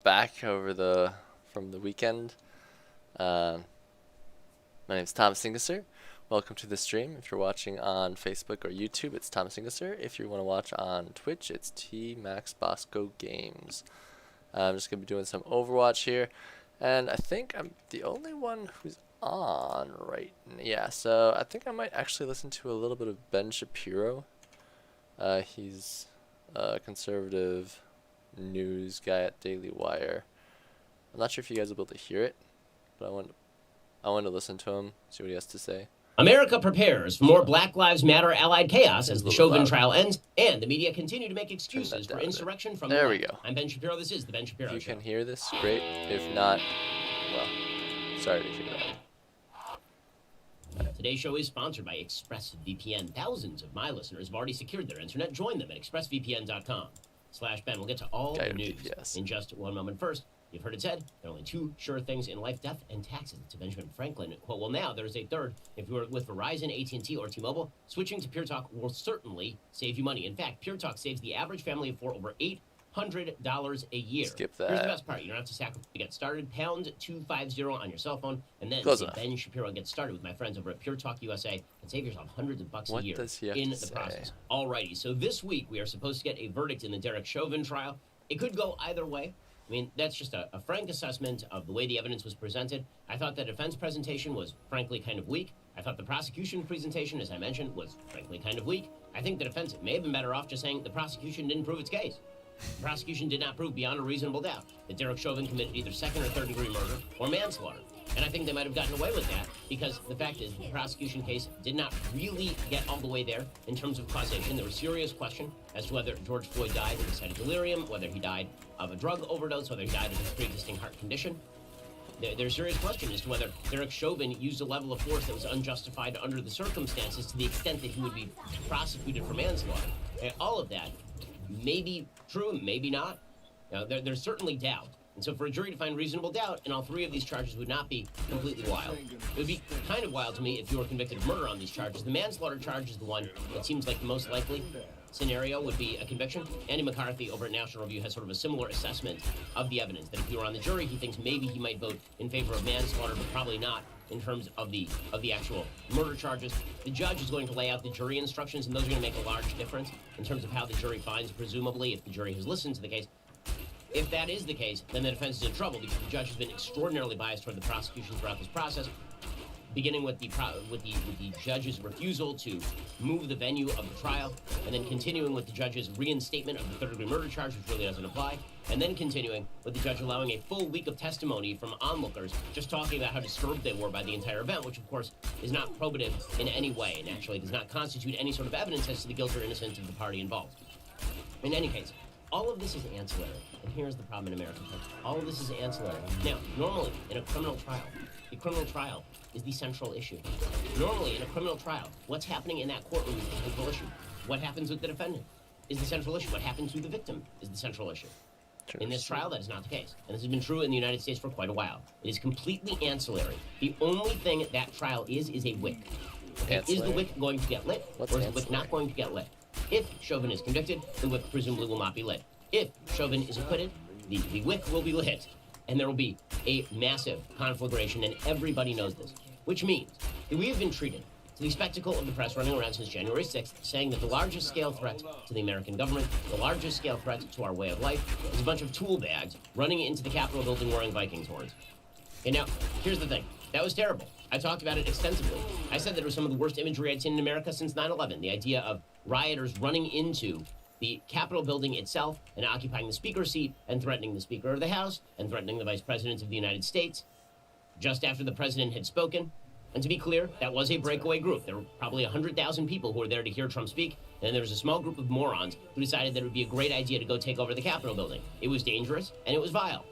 back from the weekend. Uh, my name's Tom Singesser. Welcome to the stream. If you're watching on Facebook or YouTube, it's Tom Singesser. If you want to watch on Twitch, it's T Max Bosco Games. I'm just gonna be doing some Overwatch here, and I think I'm the only one who's on right now. Yeah, so I think I might actually listen to a little bit of Ben Shapiro. He's a conservative news guy at Daily Wire. I'm not sure if you guys will be able to hear it, but I wanted to listen to him, see what he has to say. America prepares for more Black Lives Matter allied chaos as the Chauvin trial ends, and the media continue to make excuses for insurrection from there we go. I'm Ben Shapiro. This is the Ben Shapiro Show. If you can hear this, great. If not, well, sorry to hear that. Today's show is sponsored by ExpressVPN. Thousands of my listeners have already secured their internet. Join them at expressvpn.com/Ben. We'll get to all the news in just one moment. First, you've heard it said, there are only two sure things in life, death and taxes. To Benjamin Franklin. Well, now there's a third. If you are with Verizon, AT&T, or T-Mobile, switching to Pure Talk will certainly save you money. In fact, Pure Talk saves the average family of four over $800 a year. Skip that. Here's the best part. You don't have to sacrifice to get started. Pound 250 on your cell phone, and then Ben Shapiro gets started with my friends over at Pure Talk USA and save yourself hundreds of bucks a year in the process. Alrighty, so this week we are supposed to get a verdict in the Derek Chauvin trial. It could go either way. I mean, that's just a frank assessment of the way the evidence was presented. I thought the defense presentation was, frankly, kind of weak. I thought the prosecution presentation, as I mentioned, was, frankly, kind of weak. I think the defense may have been better off just saying the prosecution didn't prove its case. The prosecution did not prove beyond a reasonable doubt that Derek Chauvin committed either second or third degree murder or manslaughter. And I think they might have gotten away with that because the fact is the prosecution case did not really get all the way there in terms of causation. There was serious question as to whether George Floyd died of excited delirium, whether he died of a drug overdose, whether he died of a pre-existing heart condition. There's serious question as to whether Derek Chauvin used a level of force that was unjustified under the circumstances to the extent that he would be prosecuted for manslaughter. And all of that may be true, maybe not. Now, there's certainly doubt. And so for a jury to find reasonable doubt in all three of these charges would not be completely wild. It would be kind of wild to me if you were convicted of murder on these charges. The manslaughter charge is the one that seems like the most likely scenario would be a conviction. Andy McCarthy over at National Review has sort of a similar assessment of the evidence, that if he were on the jury, he thinks maybe he might vote in favor of manslaughter, but probably not in terms of the actual murder charges. The judge is going to lay out the jury instructions, and those are going to make a large difference in terms of how the jury finds, presumably, if the jury has listened to the case. If that is the case, then the defense is in trouble because the judge has been extraordinarily biased toward the prosecution throughout this process, beginning with the judge's refusal to move the venue of the trial, and then continuing with the judge's reinstatement of the third-degree murder charge, which really doesn't apply, and then continuing with the judge allowing a full week of testimony from onlookers just talking about how disturbed they were by the entire event, which, of course, is not probative in any way and actually does not constitute any sort of evidence as to the guilt or innocence of the party involved. In any case, all of this is ancillary, and here's the problem in America. All of this is ancillary. Now, normally, in a criminal trial, the criminal trial is the central issue. Normally, in a criminal trial, what's happening in that courtroom is the central issue. What happens with the defendant is the central issue. What happens to the victim is the central issue. In this trial, that is not the case. And this has been true in the United States for quite a while. It is completely ancillary. The only thing that trial is a wick. Okay? Is the wick going to get lit, or is the wick not going to get lit? If Chauvin is convicted, the wick presumably will not be lit. If Chauvin is acquitted, the wick will be lit, and there will be a massive conflagration, and everybody knows this. Which means that we have been treated to the spectacle of the press running around since January 6th, saying that the largest scale threat to the American government, the largest scale threat to our way of life, is a bunch of tool bags running into the Capitol building wearing Vikings horns. Okay, now, here's the thing. That was terrible. I talked about it extensively. I said that it was some of the worst imagery I'd seen in America since 9/11. The idea of rioters running into the Capitol building itself and occupying the speaker's seat and threatening the Speaker of the House and threatening the Vice President of the United States just after the President had spoken. And to be clear, that was a breakaway group. There were probably 100,000 people who were there to hear Trump speak, and there was a small group of morons who decided that it would be a great idea to go take over the Capitol building. It was dangerous, and it was vile.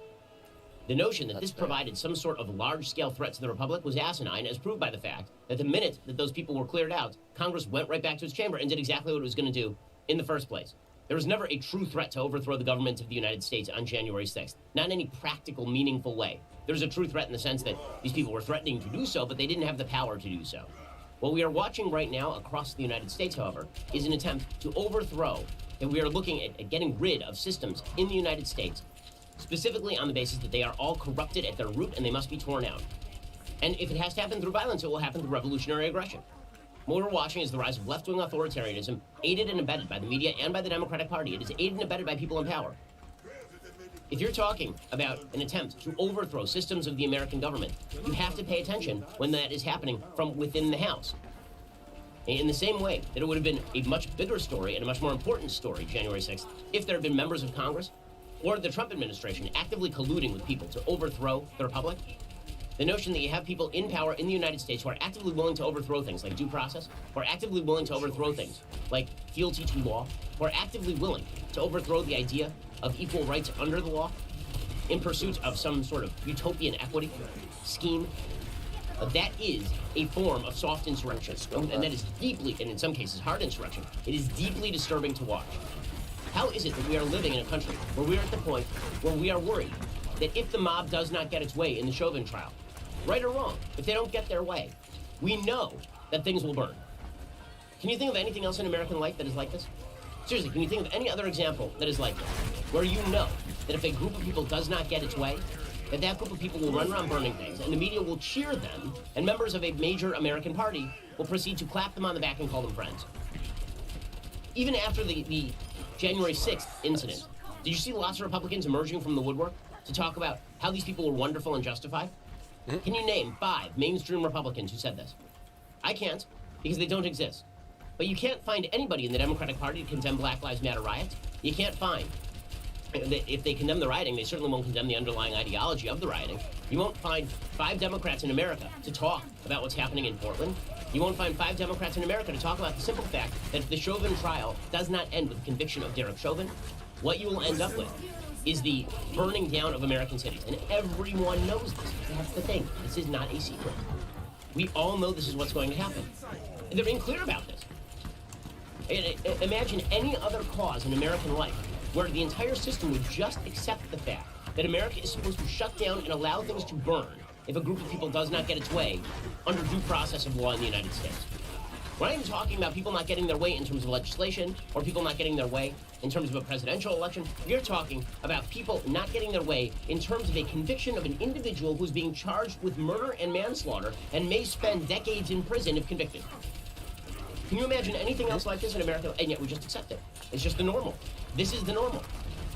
The notion that this provided some sort of large-scale threat to the Republic was asinine, as proved by the fact that the minute that those people were cleared out, Congress went right back to its chamber and did exactly what it was going to do in the first place. There was never a true threat to overthrow the government of the United States on January 6th. Not in any practical, meaningful way. There was a true threat in the sense that these people were threatening to do so, but they didn't have the power to do so. What we are watching right now across the United States, however, is an attempt to overthrow, and we are looking at getting rid of systems in the United States specifically on the basis that they are all corrupted at their root and they must be torn out. And if it has to happen through violence, it will happen through revolutionary aggression. What we're watching is the rise of left-wing authoritarianism, aided and abetted by the media and by the Democratic Party. It is aided and abetted by people in power. If you're talking about an attempt to overthrow systems of the American government, you have to pay attention when that is happening from within the House. In the same way that it would have been a much bigger story and a much more important story, January 6th, if there had been members of Congress or the Trump administration actively colluding with people to overthrow the republic. The notion that you have people in power in the United States who are actively willing to overthrow things like due process, who are actively willing to overthrow things like fealty to law, who are actively willing to overthrow the idea of equal rights under the law in pursuit of some sort of utopian equity scheme, that is a form of soft insurrection. And that is deeply, and in some cases hard insurrection. It is deeply disturbing to watch. How is it that we are living in a country where we are at the point where we are worried that if the mob does not get its way in the Chauvin trial, right or wrong, if they don't get their way, we know that things will burn. Can you think of anything else in American life that is like this? Seriously, can you think of any other example that is like this, where you know that if a group of people does not get its way, that that group of people will run around burning things, and the media will cheer them, and members of a major American party will proceed to clap them on the back and call them friends? Even after the January 6th incident, did you see lots of Republicans emerging from the woodwork to talk about how these people were wonderful and justified? Can you name 5 mainstream Republicans who said this? I can't, because they don't exist. But you can't find anybody in the Democratic Party to condemn Black Lives Matter riots. You can't find. If they condemn the rioting, they certainly won't condemn the underlying ideology of the rioting. You won't find 5 Democrats in America to talk about what's happening in Portland. You won't find 5 Democrats in America to talk about the simple fact that if the Chauvin trial does not end with the conviction of Derek Chauvin, what you will end up with is the burning down of American cities. And everyone knows this. That's the thing. This is not a secret. We all know this is what's going to happen. And they're being clear about this. Imagine any other cause in American life where the entire system would just accept the fact that America is supposed to shut down and allow things to burn if a group of people does not get its way under due process of law in the United States. We're not even talking about people not getting their way in terms of legislation or people not getting their way in terms of a presidential election. We're talking about people not getting their way in terms of a conviction of an individual who's being charged with murder and manslaughter and may spend decades in prison if convicted. Can you imagine anything else like this in America? And yet we just accept it. It's just the normal. This is the normal.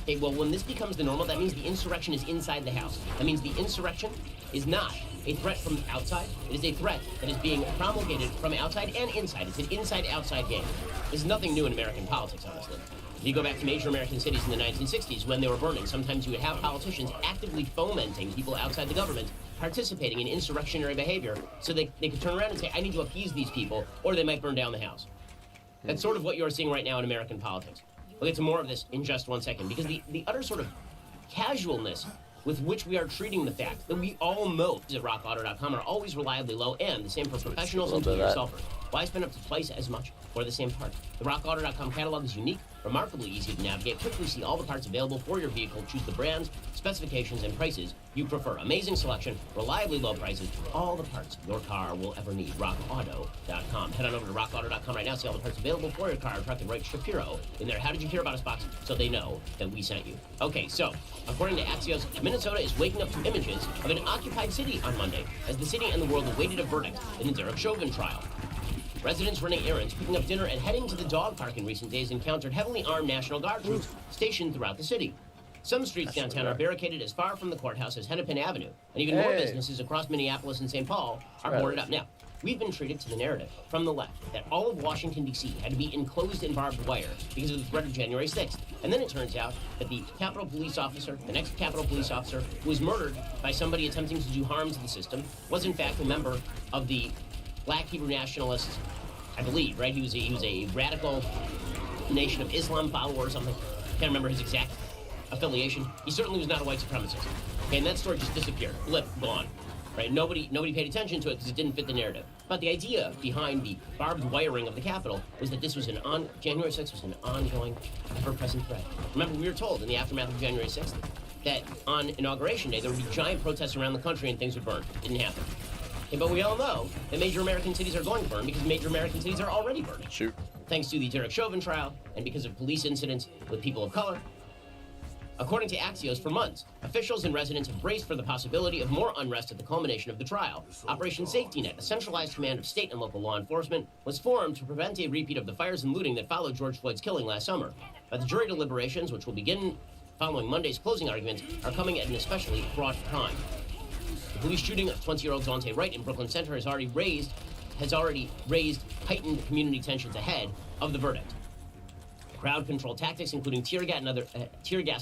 Okay, well, when this becomes the normal, that means the insurrection is inside the House. That means the insurrection is not a threat from outside. It is a threat that is being promulgated from outside and inside. It's an inside-outside game. This is nothing new in American politics, honestly. If you go back to major American cities in the 1960s when they were burning, sometimes you would have politicians actively fomenting people outside the government participating in insurrectionary behavior so they could turn around and say, I need to appease these people, or they might burn down the House. That's sort of what you're seeing right now in American politics. We'll get to more of this in just one second, because the utter sort of casualness with which we are treating the fact that we all know at rockauto.com are always reliably low, and the same for professionals and do-it-yourselfers. Why spend up to twice as much for the same part? The rockauto.com catalog is unique, remarkably easy to navigate, quickly see all the parts available for your vehicle, choose the brands, specifications, and prices you prefer. Amazing selection, reliably low prices, all the parts your car will ever need. rockauto.com. Head on over to rockauto.com right now, see all the parts available for your car, truck, and write Shapiro in there. How did you hear about us box? So they know that we sent you. Okay, so according to Axios, Minnesota is waking up to images of an occupied city on Monday as the city and the world awaited a verdict in the Derek Chauvin trial. Residents running errands, picking up dinner, and heading to the dog park in recent days encountered heavily armed National Guard troops stationed throughout the city. Some streets downtown are barricaded as far from the courthouse as Hennepin Avenue, and even more businesses across Minneapolis and St. Paul are boarded up. Now, we've been treated to the narrative from the left that all of Washington, D.C. had to be enclosed in barbed wire because of the threat of January 6th. And then it turns out that the Capitol Police officer, the next Capitol Police officer, who was murdered by somebody attempting to do harm to the system, was in fact a member of the Black Hebrew Nationalists, I believe, right? He was a radical Nation of Islam follower or something. Can't remember his exact affiliation. He certainly was not a white supremacist. Okay, and that story just disappeared. Blip, gone. Right? Nobody paid attention to it because it didn't fit the narrative. But the idea behind the barbed wiring of the Capitol was that this was January 6th was an ongoing, ever-present threat. Remember, we were told in the aftermath of January 6th that on Inauguration Day there would be giant protests around the country and things would burn. It didn't happen. Okay, but we all know that major American cities are going to burn because major American cities are already burning. Shoot. Thanks to the Derek Chauvin trial and because of police incidents with people of color. According to Axios, for months, officials and residents have braced for the possibility of more unrest at the culmination of the trial. Operation Safety Net, a centralized command of state and local law enforcement, was formed to prevent a repeat of the fires and looting that followed George Floyd's killing last summer. But the jury deliberations, which will begin following Monday's closing arguments, are coming at an especially fraught time. The police shooting of 20-year-old Daunte Wright in Brooklyn Center has already raised heightened community tensions ahead of the verdict. Crowd control tactics, including tear gas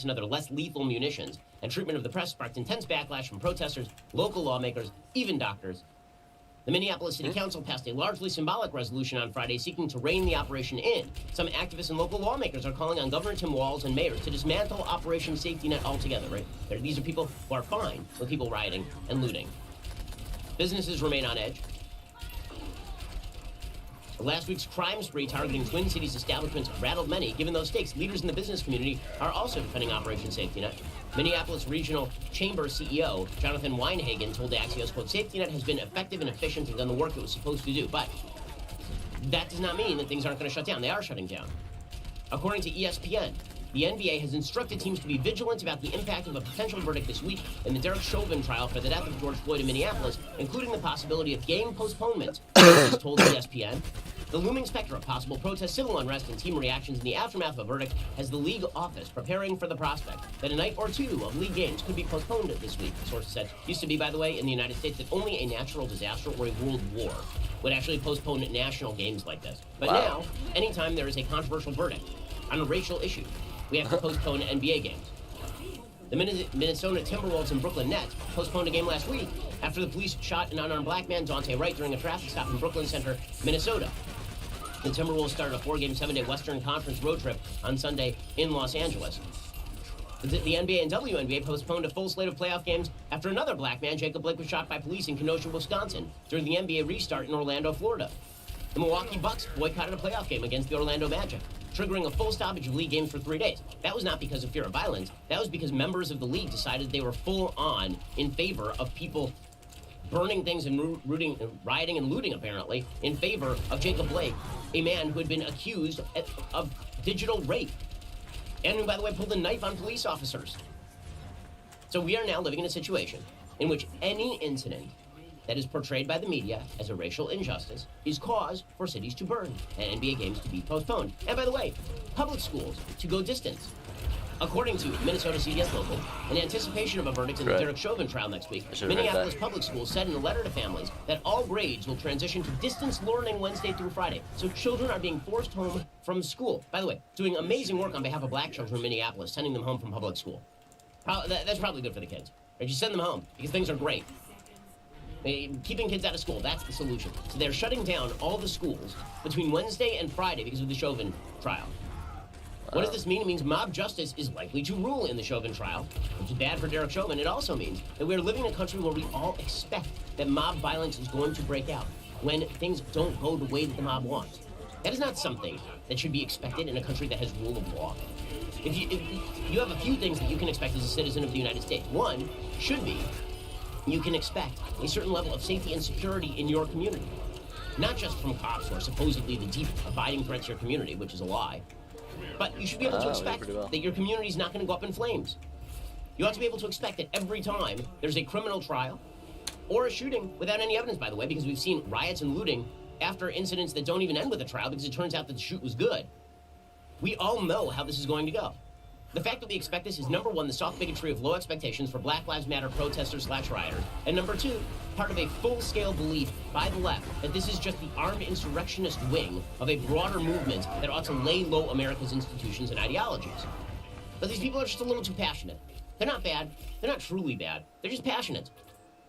and other less lethal munitions, and treatment of the press sparked intense backlash from protesters, local lawmakers, even doctors. The Minneapolis City Council passed a largely symbolic resolution on Friday seeking to rein the operation in. Some activists and local lawmakers are calling on Governor Tim Walz and mayors to dismantle Operation Safety Net altogether, right? These are people who are fine with people rioting and looting. Businesses remain on edge. Last week's crime spree targeting Twin Cities establishments rattled many. Given those stakes, leaders in the business community are also defending Operation Safety Net. Minneapolis Regional Chamber CEO Jonathan Weinhagen told Axios, quote, "Safety Net has been effective and efficient and done the work it was supposed to do, but that does not mean that things aren't going to shut down. They are shutting down." According to ESPN, the NBA has instructed teams to be vigilant about the impact of a potential verdict this week in the Derek Chauvin trial for the death of George Floyd in Minneapolis, including the possibility of game postponement, as told ESPN. The looming specter of possible protest, civil unrest, and team reactions in the aftermath of a verdict has the league office preparing for the prospect that a night or two of league games could be postponed this week, sources said. Used to be, by the way, in the United States that only a natural disaster or a world war would actually postpone national games like this. But now, anytime there is a controversial verdict on a racial issue, we have to postpone NBA games. The Minnesota Timberwolves and Brooklyn Nets postponed a game last week after the police shot an unarmed black man, Daunte Wright, during a traffic stop in Brooklyn Center, Minnesota. The Timberwolves started a 4-game, 7-day Western Conference road trip on Sunday in Los Angeles. The NBA and WNBA postponed a full slate of playoff games after another black man, Jacob Blake, was shot by police in Kenosha, Wisconsin, during the NBA restart in Orlando, Florida. The Milwaukee Bucks boycotted a playoff game against the Orlando Magic, triggering a full stoppage of league games for 3 days. That was not because of fear of violence. That was because members of the league decided they were full on in favor of people burning things and rioting and looting, apparently, in favor of Jacob Blake, a man who had been accused of digital rape, and who, by the way, pulled a knife on police officers. So we are now living in a situation in which any incident that is portrayed by the media as a racial injustice is cause for cities to burn and NBA games to be postponed. And by the way, public schools to go distance. According to Minnesota CBS Local, in anticipation of a verdict in the Derek Chauvin trial next week, Minneapolis Public Schools said in a letter to families that all grades will transition to distance learning Wednesday through Friday. So children are being forced home from school. By the way, doing amazing work on behalf of black children in Minneapolis, sending them home from public school. That's probably good for the kids. Right? Just send them home because things are great. Keeping kids out of school, that's the solution. So they're shutting down all the schools between Wednesday and Friday because of the Chauvin trial. What does this mean? It means mob justice is likely to rule in the Chauvin trial, which is bad for Derek Chauvin. It also means that we're living in a country where we all expect that mob violence is going to break out when things don't go the way that the mob wants. That is not something that should be expected in a country that has rule of law. If you have a few things that you can expect as a citizen of the United States. One should be you can expect a certain level of safety and security in your community. Not just from cops who are supposedly the deep abiding threat to your community, which is a lie. But you should be able to expect that your community is not going to go up in flames. You ought to be able to expect that every time there's a criminal trial or a shooting, without any evidence, by the way, because we've seen riots and looting after incidents that don't even end with a trial because it turns out that the shoot was good. We all know how this is going to go. The fact that we expect this is, number one, the soft bigotry of low expectations for Black Lives Matter protesters/rioters, and number two, part of a full-scale belief by the left that this is just the armed insurrectionist wing of a broader movement that ought to lay low America's institutions and ideologies. But these people are just a little too passionate. They're not bad. They're not truly bad. They're just passionate.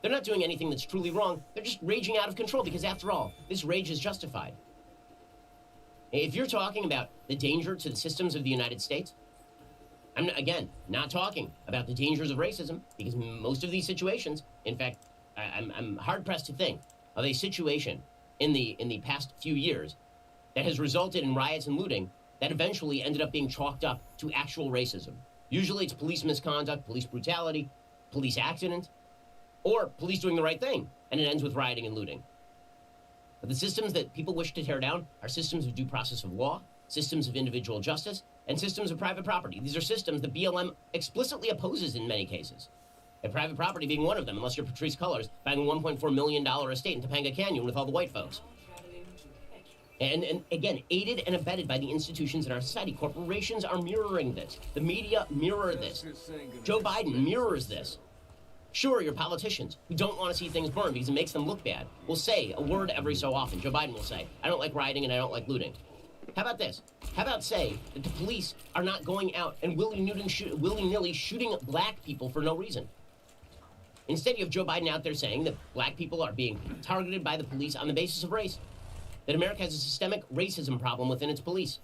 They're not doing anything that's truly wrong. They're just raging out of control because, after all, this rage is justified. If you're talking about the danger to the systems of the United States, I'm, again, not talking about the dangers of racism, because most of these situations, in fact, I'm hard-pressed to think of a situation in the past few years that has resulted in riots and looting that eventually ended up being chalked up to actual racism. Usually it's police misconduct, police brutality, police accident, or police doing the right thing, and it ends with rioting and looting. But the systems that people wish to tear down are systems of due process of law, systems of individual justice, and systems of private property. These are systems that BLM explicitly opposes in many cases. And private property being one of them, unless you're Patrisse Cullors, buying a $1.4 million estate in Topanga Canyon with all the white folks. And again, aided and abetted by the institutions in our society. Corporations are mirroring this. The media mirror this. Joe Biden mirrors this. Sure, your politicians who don't want to see things burn because it makes them look bad will say a word every so often. Joe Biden will say, I don't like rioting and I don't like looting. How about this? How about say that the police are not going out and willy-nilly shooting black people for no reason? Instead, you have Joe Biden out there saying that black people are being targeted by the police on the basis of race. That America has a systemic racism problem within its police.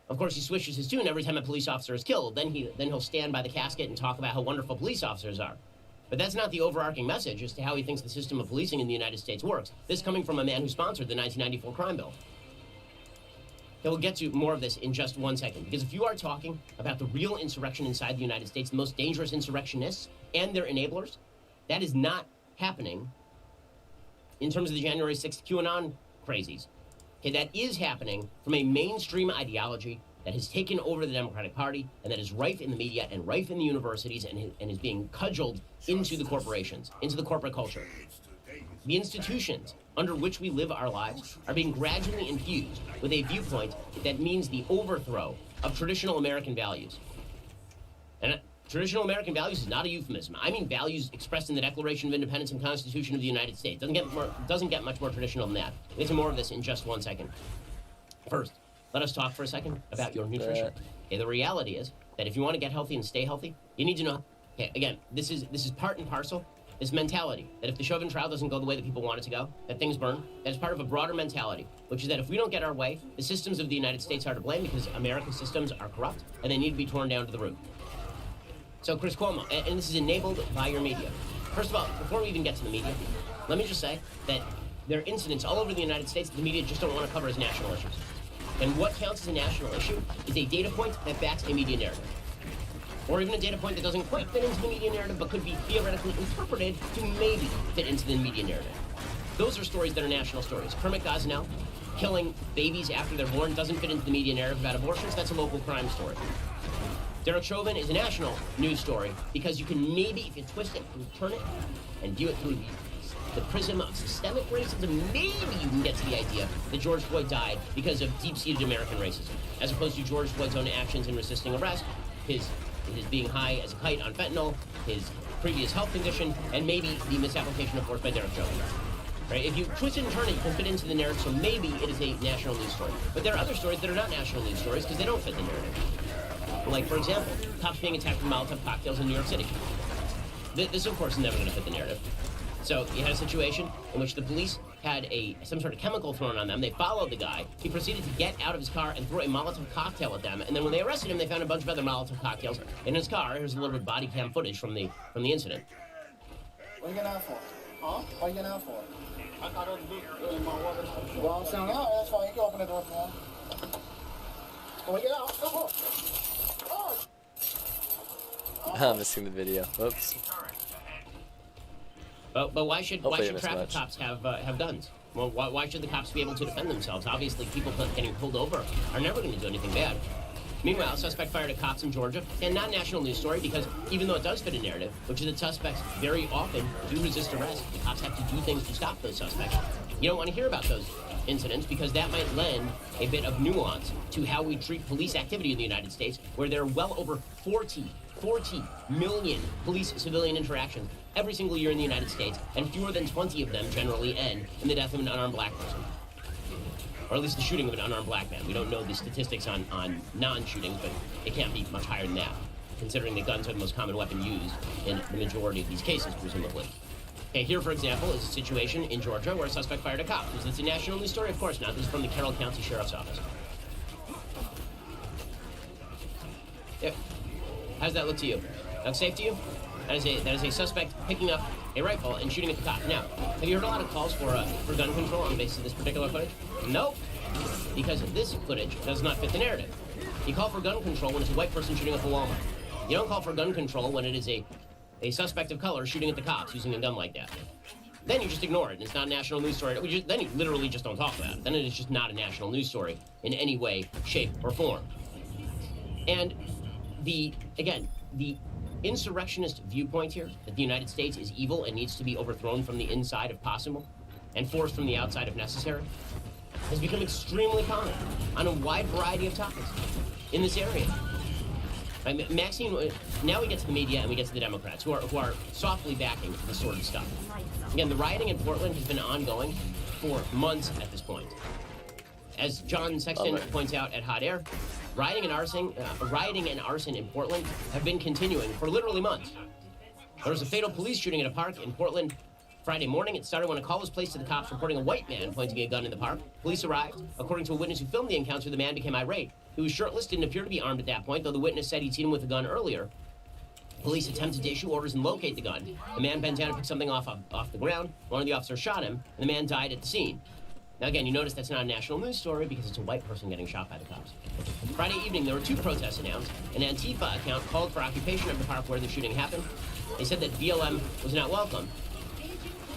Of course, he switches his tune every time a police officer is killed. Then he'll stand by the casket and talk about how wonderful police officers are. But that's not the overarching message as to how he thinks the system of policing in the United States works. This coming from a man who sponsored the 1994 crime bill. And we'll get to more of this in just 1 second. Because if you are talking about the real insurrection inside the United States, the most dangerous insurrectionists and their enablers, that is not happening in terms of the January 6th QAnon crazies. Okay, that is happening from a mainstream ideology that has taken over the Democratic Party and that is rife in the media and rife in the universities and is being cudgeled into the corporations, into the corporate culture. The institutions under which we live our lives are being gradually infused with a viewpoint that means the overthrow of traditional American values. And traditional American values is not a euphemism. I mean values expressed in the Declaration of Independence and Constitution of the United States. Doesn't get much more traditional than that. We'll get to more of this in just 1 second. First, let us talk for a second about your nutrition. Okay, the reality is that if you want to get healthy and stay healthy, you need to know. Okay, again, this is part and parcel. This mentality that if the Chauvin trial doesn't go the way that people want it to go, that things burn, that is part of a broader mentality, which is that if we don't get our way, the systems of the United States are to blame because America's systems are corrupt and they need to be torn down to the root. So Chris Cuomo, and this is enabled by your media. First of all, before we even get to the media, let me just say that there are incidents all over the United States that the media just don't want to cover as national issues. And what counts as a national issue is a data point that backs a media narrative. Or even a data point that doesn't quite fit into the media narrative but could be theoretically interpreted to maybe fit into the media narrative. Those are stories that are national stories. Kermit Gosnell killing babies after they're born doesn't fit into the media narrative about abortions. That's a local crime story. Derek Chauvin is a national news story because you can maybe, if you twist it and turn it and view it through the prism of systemic racism, maybe you can get to the idea that George Floyd died because of deep-seated American racism, as opposed to George Floyd's own actions in resisting arrest, his being high as a kite on fentanyl, his previous health condition, and maybe the misapplication of force by Derek Chauvin. Right? If you twist it and turn it, you can fit into the narrative, so maybe it is a national news story. But there are other stories that are not national news stories because they don't fit the narrative. Like, for example, cops being attacked with Molotov cocktails in New York City. This, of course, is never going to fit the narrative. So you had a situation in which the police had some sort of chemical thrown on them. They followed the guy. He proceeded to get out of his car and throw a Molotov cocktail at them. And then when they arrested him, they found a bunch of other Molotov cocktails in his car. Here's a little bit of body cam footage from the incident. What are you getting out for? Huh? What are you getting out for? I thought it was in my water. Well, I'm saying, no, that's fine. You can open the door for him. When we get out, come on. I'm missing the video. Whoops. But why should traffic cops have guns? Well, why should the cops be able to defend themselves? Obviously, people getting pulled over are never going to do anything bad. Meanwhile, a suspect fired at cops in Georgia, and not a national news story because even though it does fit a narrative, which is that suspects very often do resist arrest, the cops have to do things to stop those suspects. You don't want to hear about those incidents because that might lend a bit of nuance to how we treat police activity in the United States, where there are well over 40 million police-civilian interactions every single year in the United States, and fewer than 20 of them generally end in the death of an unarmed black person. Or at least the shooting of an unarmed black man. We don't know the statistics on non-shootings, but it can't be much higher than that, considering that guns are the most common weapon used in the majority of these cases, presumably. Okay, here, for example, is a situation in Georgia where a suspect fired a cop. Is this a national news story? Of course not. This is from the Carroll County Sheriff's Office. Yeah. How does that look to you? Looks safe to you? That is a suspect picking up a rifle and shooting at the cop. Now, have you heard a lot of calls for gun control on the basis of this particular footage? Nope. Because this footage does not fit the narrative. You call for gun control when it's a white person shooting up a Walmart. You don't call for gun control when it is a suspect of color shooting at the cops using a gun like that. Then you just ignore it, and it's not a national news story. Then you literally just don't talk about it. Then it is just not a national news story in any way, shape, or form. And the insurrectionist viewpoint here, that the United States is evil and needs to be overthrown from the inside if possible, and forced from the outside if necessary, has become extremely common on a wide variety of topics in this area. Maxine, now we get to the media and we get to the Democrats, who are softly backing this sort of stuff. Again, the rioting in Portland has been ongoing for months at this point. As John Sexton points out at Hot Air, rioting and arson in Portland have been continuing for literally months. There was a fatal police shooting at a park in Portland Friday morning. It started when a call was placed to the cops reporting a white man pointing a gun in the park. Police arrived. According to a witness who filmed the encounter, the man became irate. He was shirtless, didn't appear to be armed at that point, though the witness said he'd seen him with a gun earlier. Police attempted to issue orders and locate the gun. The man bent down and picked something off the ground. One of the officers shot him, and the man died at the scene. Now again, you notice that's not a national news story because it's a white person getting shot by the cops. Friday evening, there were 2 protests announced. An Antifa account called for occupation of the park where the shooting happened. They said that BLM was not welcome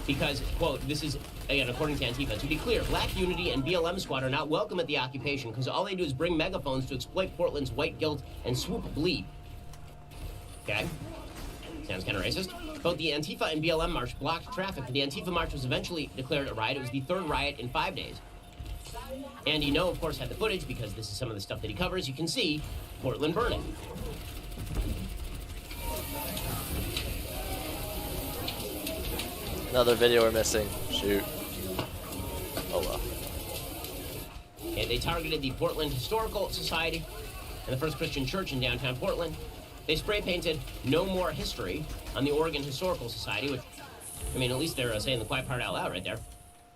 because, quote, this is, again, according to Antifa, to be clear, Black Unity and BLM Squad are not welcome at the occupation because all they do is bring megaphones to exploit Portland's white guilt and swoop bleed. Okay? Sounds kind of racist. Both the Antifa and BLM march blocked traffic, but the Antifa march was eventually declared a riot. It was the 3rd riot in 5 days. And Noe, of course, had the footage because this is some of the stuff that he covers. You can see Portland burning. Another video we're missing. Shoot. Oh well. And they targeted the Portland Historical Society and the First Christian Church in downtown Portland. They spray painted "No More History" on the Oregon Historical Society, which, I mean, at least they're saying the quiet part out loud right there.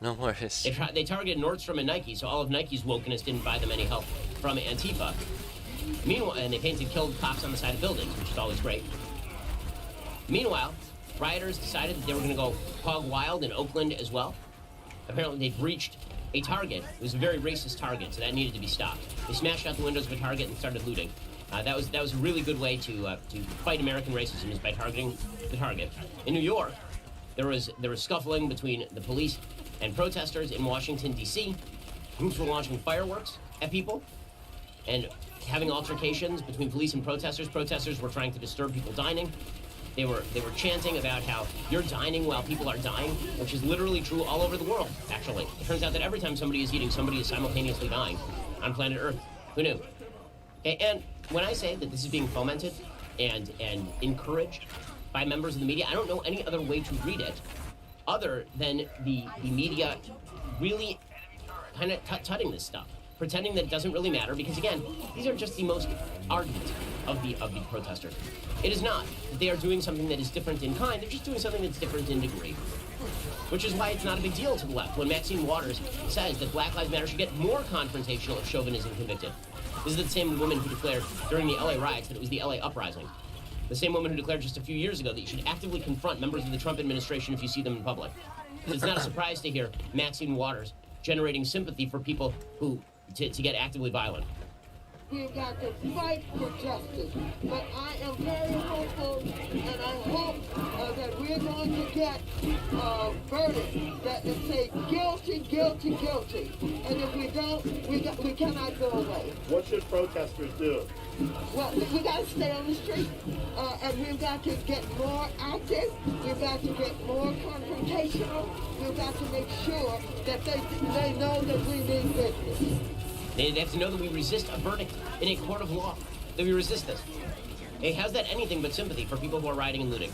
No more history. They targeted Nordstrom and Nike, so all of Nike's wokeness didn't buy them any help from Antifa. Meanwhile, and they painted "Killed Cops" on the side of buildings, which is always great. Meanwhile, rioters decided that they were going to go hog wild in Oakland as well. Apparently, they breached a Target. It was a very racist Target, so that needed to be stopped. They smashed out the windows of a Target and started looting. That was a really good way to fight American racism, is by targeting the Target. In New York, there was scuffling between the police and protesters in Washington, D.C. Groups were launching fireworks at people and having altercations between police and protesters. Protesters were trying to disturb people dining. They were chanting about how you're dining while people are dying, which is literally true all over the world, actually. It turns out that every time somebody is eating, somebody is simultaneously dying on planet Earth. Who knew? Okay, and when I say that this is being fomented and encouraged by members of the media, I don't know any other way to read it other than the media really kind of tutting this stuff, pretending that it doesn't really matter, because again, these are just the most ardent of the protesters. It is not that they are doing something that is different in kind, they're just doing something that's different in degree. Which is why it's not a big deal to the left when Maxine Waters says that Black Lives Matter should get more confrontational if Chauvin isn't convicted. This is the same woman who declared during the LA riots that it was the LA uprising. The same woman who declared just a few years ago that you should actively confront members of the Trump administration if you see them in public. So it's not a surprise to hear Maxine Waters generating sympathy for people who to get actively violent. We've got to fight for justice. But I am very hopeful, and I hope that we're going to get a verdict that will say guilty, guilty, guilty. And if we don't, we cannot go away. What should protesters do? Well, we got to stay on the street, and we've got to get more active. We've got to get more confrontational. We've got to make sure that they know that we mean business. They have to know that we resist a verdict in a court of law, that we resist this. Hey, how's that anything but sympathy for people who are rioting and looting?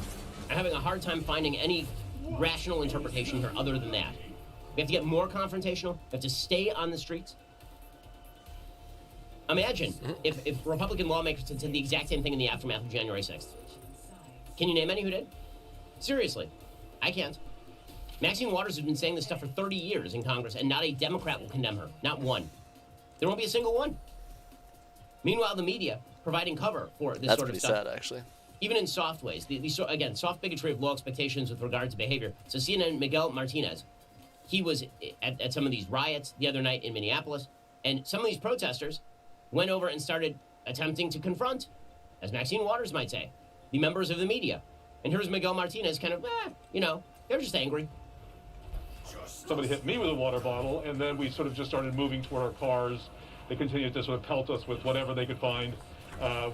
I'm having a hard time finding any rational interpretation here other than that. We have to get more confrontational. We have to stay on the streets. Imagine if Republican lawmakers did the exact same thing in the aftermath of January 6th. Can you name any who did? Seriously, I can't. Maxine Waters has been saying this stuff for 30 years in Congress, and not a Democrat will condemn her. Not one. There won't be a single one. Meanwhile, the media providing cover for this sort of stuff. That's pretty sad, actually. Even in soft ways. Again, soft bigotry of low expectations with regard to behavior. So CNN Miguel Martinez, he was at some of these riots the other night in Minneapolis, and some of these protesters went over and started attempting to confront, as Maxine Waters might say, the members of the media. And here's Miguel Martinez kind of, they're just angry. Somebody hit me with a water bottle, and then we sort of just started moving toward our cars. They continued to sort of pelt us with whatever they could find.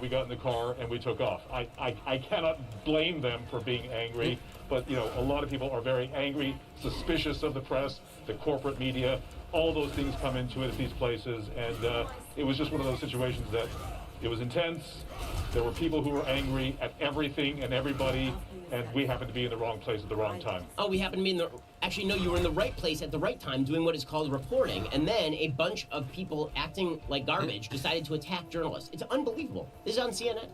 we got in the car and we took off. I cannot blame them for being angry, but, you know, a lot of people are very angry, suspicious of the press, the corporate media. All those things come into it at these places, and it was just one of those situations that it was intense. There were people who were angry at everything and everybody, and we happened to be in the wrong place at the wrong time. Oh, we happened to be in the... Actually, no, you were in the right place at the right time doing what is called reporting, and then a bunch of people acting like garbage decided to attack journalists. It's unbelievable. This is on CNN.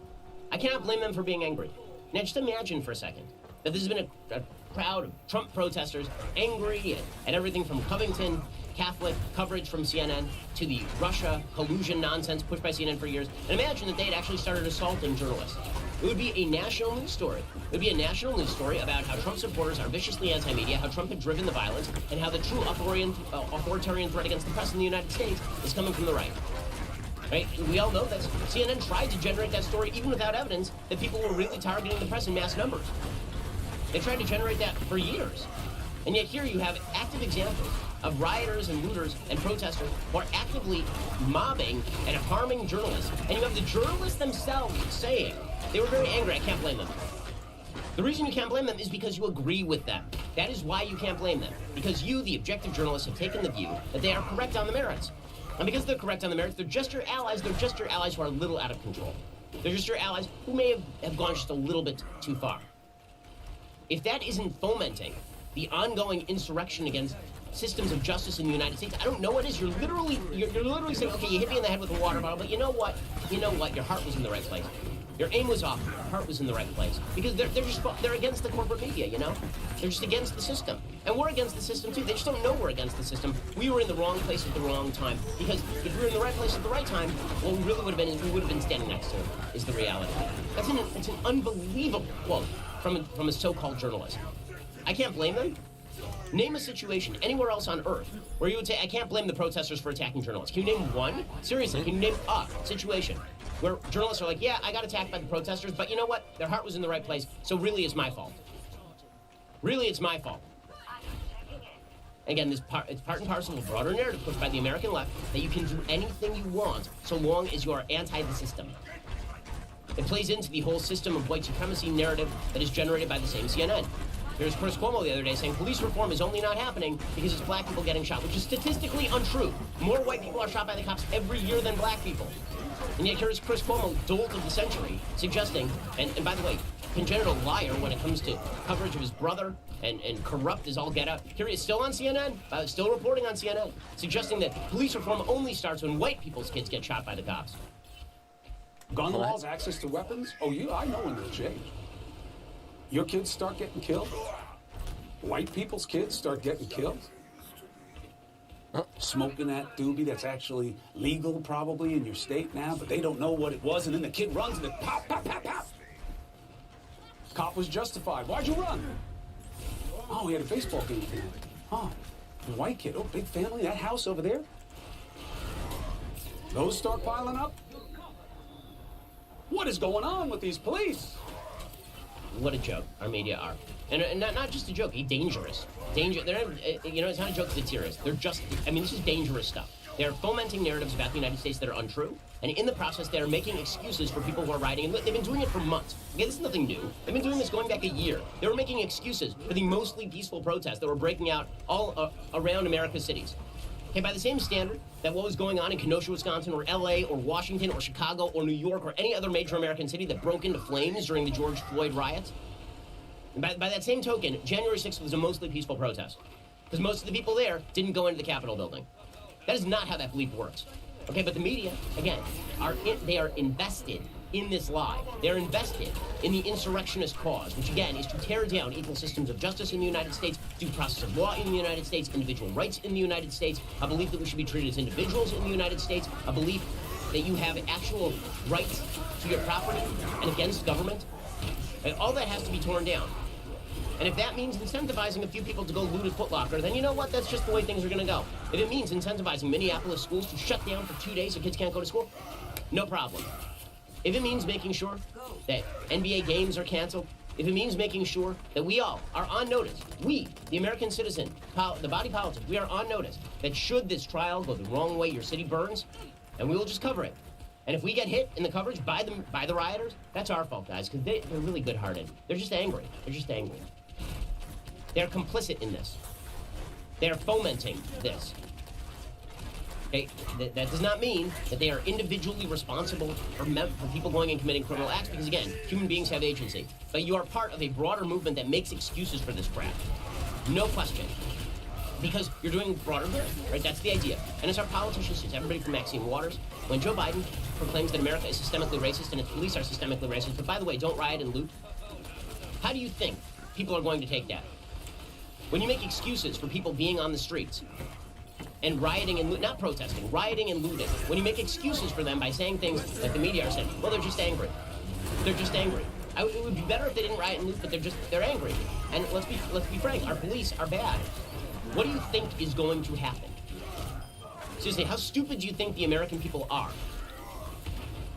I cannot blame them for being angry. Now, just imagine for a second that this has been a crowd of Trump protesters angry at everything from Covington Catholic coverage from CNN to the Russia collusion nonsense pushed by CNN for years. And imagine that they had actually started assaulting journalists. It would be a national news story. It would be a national news story about how Trump supporters are viciously anti-media, how Trump had driven the violence, and how the true authoritarian threat against the press in the United States is coming from the right. Right? We all know this. CNN tried to generate that story even without evidence that people were really targeting the press in mass numbers. They tried to generate that for years. And yet here you have active examples of rioters and looters and protesters who are actively mobbing and harming journalists. And you have the journalists themselves saying they were very angry. I can't blame them. The reason you can't blame them is because you agree with them. That is why you can't blame them. Because you, the objective journalists, have taken the view that they are correct on the merits. And because they're correct on the merits, they're just your allies. They're just your allies who are a little out of control. They're just your allies who may have gone just a little bit too far. If that isn't fomenting the ongoing insurrection against systems of justice in the United States, I don't know what is. You're literally saying, okay, you hit me in the head with a water bottle, but you know what? You know what? Your heart was in the right place. Your aim was off. Your heart was in the right place. Because they're against the corporate media, you know? They're just against the system. And we're against the system, too. They just don't know we're against the system. We were in the wrong place at the wrong time. Because if we were in the right place at the right time, what we really would have been is we would have been standing next to him, is the reality. That's an unbelievable quote from a so-called journalist. I can't blame them. Name a situation anywhere else on Earth where you would say, I can't blame the protesters for attacking journalists. Can you name one? Seriously, can you name a situation where journalists are like, yeah, I got attacked by the protesters, but you know what? Their heart was in the right place, so really it's my fault. Really, it's my fault. Again, it's part and parcel of a broader narrative pushed by the American left that you can do anything you want so long as you are anti the system. It plays into the whole system of white supremacy narrative that is generated by the same CNN. Here's Chris Cuomo the other day saying police reform is only not happening because it's black people getting shot, which is statistically untrue. More white people are shot by the cops every year than black people. And yet here's Chris Cuomo, dolt of the century, suggesting, and by the way, congenital liar when it comes to coverage of his brother and corrupt as all get out. Here he is still on CNN, still reporting on CNN, suggesting that police reform only starts when white people's kids get shot by the cops. Gun laws, access to weapons? Oh, I know when they'll change. Your kids start getting killed? White people's kids start getting killed? Smoking that doobie that's actually legal probably in your state now, but they don't know what it was, and then the kid runs and it pop, pop, pop, pop. Cop was justified. Why'd you run? Oh, he had a baseball game tonight. Huh. A white kid. Oh, big family. That house over there? Those start piling up? What is going on with these police? What a joke our media are. And not just a joke, dangerous. It's not a joke to the terrorists. They're just, this is dangerous stuff. They're fomenting narratives about the United States that are untrue, and in the process, they're making excuses for people who are rioting. And they've been doing it for months. Okay, this is nothing new. They've been doing this going back a year. They were making excuses for the mostly peaceful protests that were breaking out all around America's cities. Okay, by the same standard that what was going on in Kenosha, Wisconsin, or LA, or Washington, or Chicago, or New York, or any other major American city that broke into flames during the George Floyd riots. And by that same token, January 6th was a mostly peaceful protest. Because most of the people there didn't go into the Capitol building. That is not how that belief works. Okay, but the media, again, they are invested in this lie. They're invested in the insurrectionist cause, which again is to tear down equal systems of justice in the United States, due process of law in the United States, individual rights in the United States, a belief that we should be treated as individuals in the United States, a belief that you have actual rights to your property and against government. And all that has to be torn down. And if that means incentivizing a few people to go loot a Foot Locker, then you know what? That's just the way things are going to go. If it means incentivizing Minneapolis schools to shut down for 2 days so kids can't go to school, no problem. If it means making sure that NBA games are canceled, if it means making sure that we all are on notice, we, the American citizen, the body politic, we are on notice that should this trial go the wrong way, your city burns, and we will just cover it. And if we get hit in the coverage by the rioters, that's our fault, guys, because they're really good-hearted. They're just angry. They're just angry. They're complicit in this. They're fomenting this. Okay? That does not mean that they are individually responsible for people going and committing criminal acts, because, again, human beings have agency. But you are part of a broader movement that makes excuses for this crap. No question. Because you're doing broader good, right? That's the idea. And it's our politicians, it's everybody from Maxine Waters. When Joe Biden proclaims that America is systemically racist and its police are systemically racist, but by the way, don't riot and loot, how do you think people are going to take that? When you make excuses for people being on the streets and rioting and not protesting, rioting and looting, when you make excuses for them by saying things like the media are saying, well, they're just angry. They're just angry. It would be better if they didn't riot and loot, but they're angry. And let's be frank, our police are bad. What do you think is going to happen? Seriously, how stupid do you think the American people are?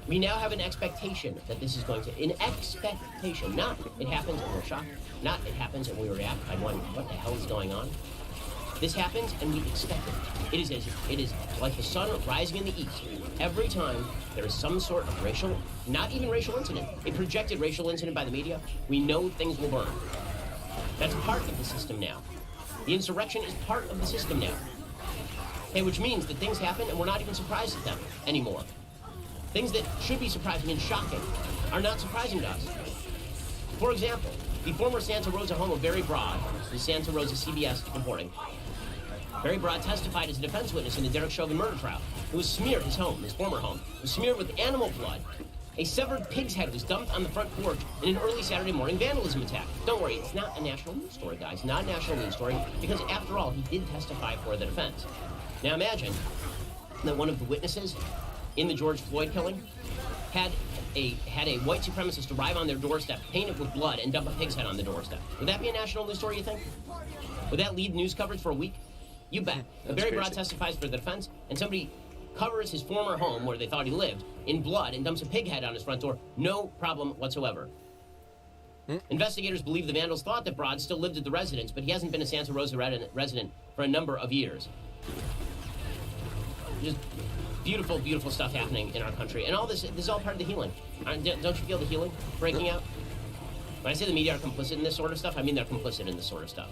We now have an expectation that this is going to... An expectation. Not it happens and we're shocked. Not it happens and we react by wondering what the hell is going on. This happens and we expect it. It is like the sun rising in the east. Every time there is some sort of racial, not even racial incident, a projected racial incident by the media, we know things will burn. That's part of the system now. The insurrection is part of the system now. Okay, which means that things happen and we're not even surprised at them anymore. Things that should be surprising and shocking are not surprising to us. For example, the former Santa Rosa home of Barry Broad, the Santa Rosa CBS reporting. Barry Broad testified as a defense witness in the Derek Chauvin murder trial. It was smeared, his home, his former home, was smeared with animal blood. A severed pig's head was dumped on the front porch in an early Saturday morning vandalism attack. Don't worry, it's not a national news story, guys. Not a national news story, because after all, he did testify for the defense. Now imagine that one of the witnesses in the George Floyd killing had a white supremacist arrive on their doorstep, paint it with blood, and dump a pig's head on the doorstep. Would that be a national news story, you think? Would that lead news coverage for a week? You bet. Barry Broad testifies for the defense, and somebody covers his former home where they thought he lived in blood and dumps a pig head on his front door. No problem whatsoever. Investigators believe the vandals thought that Broad still lived at the residence, but he hasn't been a Santa Rosa resident for a number of years. Just beautiful, beautiful stuff happening in our country. And all this is all part of the healing. Don't you feel the healing breaking out? When I say the media are complicit in this sort of stuff, I mean they're complicit in this sort of stuff.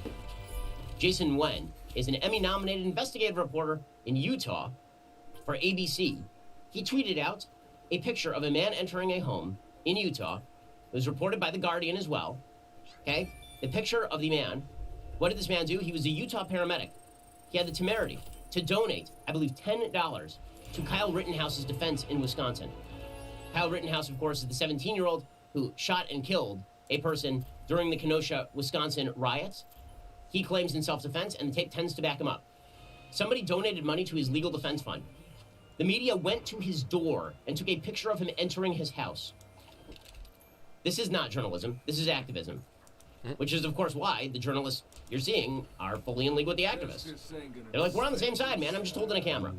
Jason Wen is an Emmy-nominated investigative reporter in Utah for ABC. He tweeted out a picture of a man entering a home in Utah. It was reported by The Guardian as well. Okay? The picture of the man. What did this man do? He was a Utah paramedic. He had the temerity to donate, I believe, $10 to Kyle Rittenhouse's defense in Wisconsin. Kyle Rittenhouse, of course, is the 17-year-old who shot and killed a person during the Kenosha, Wisconsin riots. He claims in self-defense, and the tape tends to back him up. Somebody donated money to his legal defense fund. The media went to his door and took a picture of him entering his house. This is not journalism. This is activism. Which is, of course, why the journalists you're seeing are fully in league with the activists. They're like, we're on the same side, man. I'm just holding a camera.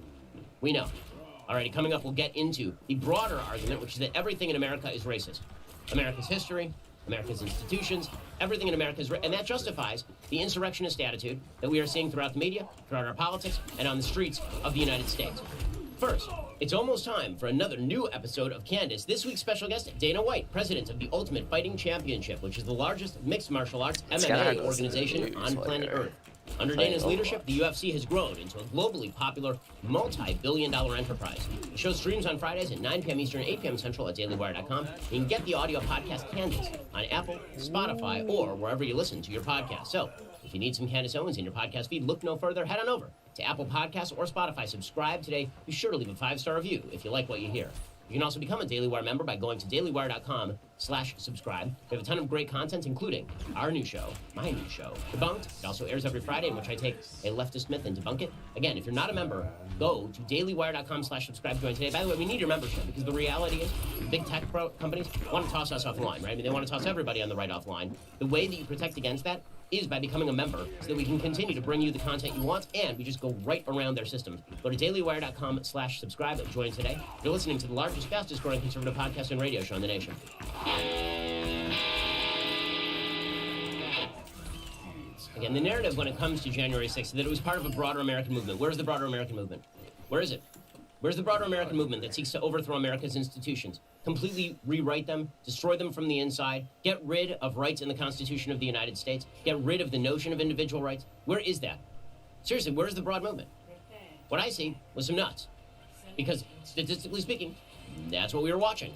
We know. Alrighty, coming up, we'll get into the broader argument, which is that everything in America is racist. America's history, America's institutions, everything in America is and that justifies the insurrectionist attitude that we are seeing throughout the media, throughout our politics, and on the streets of the United States. First, it's almost time for another new episode of Candace. This week's special guest, Dana White, president of the Ultimate Fighting Championship, which is the largest mixed martial arts MMA organization on planet Earth. Under Dana's leadership, the UFC has grown into a globally popular, multi-billion-dollar enterprise. The show streams on Fridays at 9 p.m. Eastern, 8 p.m. Central at dailywire.com. You can get the audio podcast Candace on Apple, Spotify, or wherever you listen to your podcast. So, if you need some Candace Owens in your podcast feed, look no further. Head on over to Apple Podcasts or Spotify. Subscribe today. Be sure to leave a 5-star review if you like what you hear. You can also become a Daily Wire member by going to dailywire.com/subscribe. We have a ton of great content, including our new show, my new show, Debunked. It also airs every Friday, in which I take a leftist myth and debunk it. Again, if you're not a member, go to dailywire.com/subscribe. Join today. By the way, we need your membership, because the reality is big tech companies want to toss us offline, right? I mean, they want to toss everybody on the right offline. The way that you protect against that is by becoming a member, so that we can continue to bring you the content you want, and we just go right around their systems. Go to dailywire.com/subscribe and join today. You're listening to the largest, fastest growing conservative podcast and radio show in the nation. Again, the narrative when it comes to January 6th is that it was part of a broader American movement. Where's the broader American movement? Where is it? Where's the broader American movement that seeks to overthrow America's institutions, completely rewrite them, destroy them from the inside, get rid of rights in the Constitution of the United States, get rid of the notion of individual rights? Where is that? Seriously, where's the broad movement? What I see was some nuts. Because, statistically speaking, that's what we were watching.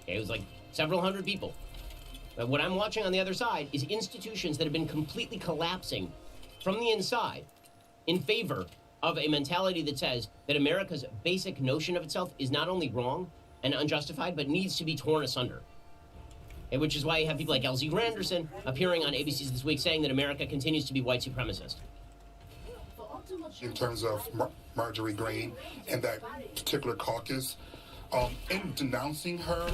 Okay, it was like several hundred people. But what I'm watching on the other side is institutions that have been completely collapsing from the inside in favor of a mentality that says that America's basic notion of itself is not only wrong and unjustified, but needs to be torn asunder. And which is why you have people like L.Z. Granderson appearing on ABC's This Week saying that America continues to be white supremacist. In terms of Marjorie Greene and that particular caucus, in denouncing her,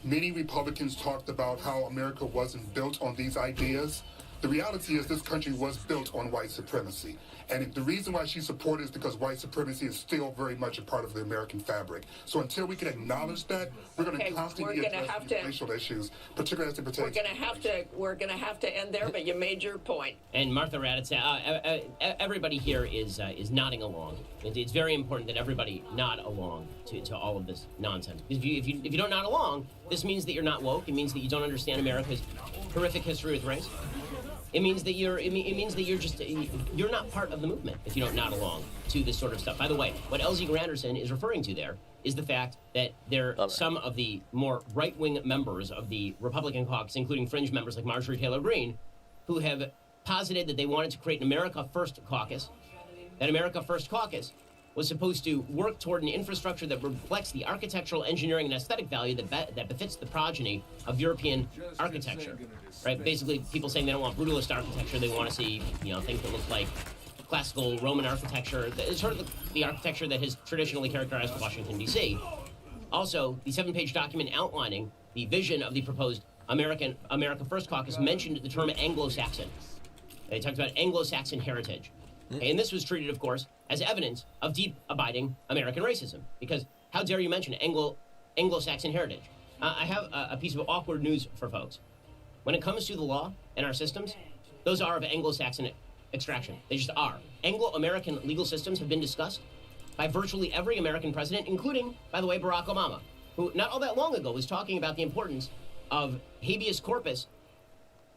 many Republicans talked about how America wasn't built on these ideas. The reality is this country was built on white supremacy. And the reason why she supported it is because white supremacy is still very much a part of the American fabric. So until we can acknowledge that, we're going to constantly address these racial issues, particularly as it pertains. We're going to have to end there, but you made your point. And Martha Raddatz, everybody here is nodding along. It's very important that everybody nod along to all of this nonsense. If you don't nod along, this means that you're not woke. It means that you don't understand America's horrific history with race. It means that you're not part of the movement if you don't nod along to this sort of stuff. By the way, what L.Z. Granderson is referring to there is the fact that some of the more right-wing members of the Republican caucus, including fringe members like Marjorie Taylor Greene, who have posited that they wanted to create an America First caucus. That America First caucus was supposed to work toward an infrastructure that reflects the architectural, engineering, and aesthetic value that befits the progeny of European architecture. Right? Basically, people saying they don't want brutalist architecture; they want to see, things that look like classical Roman architecture. It's sort of the architecture that has traditionally characterized Washington, D.C. Also, the 7-page document outlining the vision of the proposed America First caucus mentioned the term Anglo-Saxon. They talked about Anglo-Saxon heritage. And this was treated, of course, as evidence of deep, abiding American racism. Because how dare you mention Anglo-Saxon heritage? I have a piece of awkward news for folks. When it comes to the law and our systems, those are of Anglo-Saxon extraction. They just are. Anglo-American legal systems have been discussed by virtually every American president, including, by the way, Barack Obama, who not all that long ago was talking about the importance of habeas corpus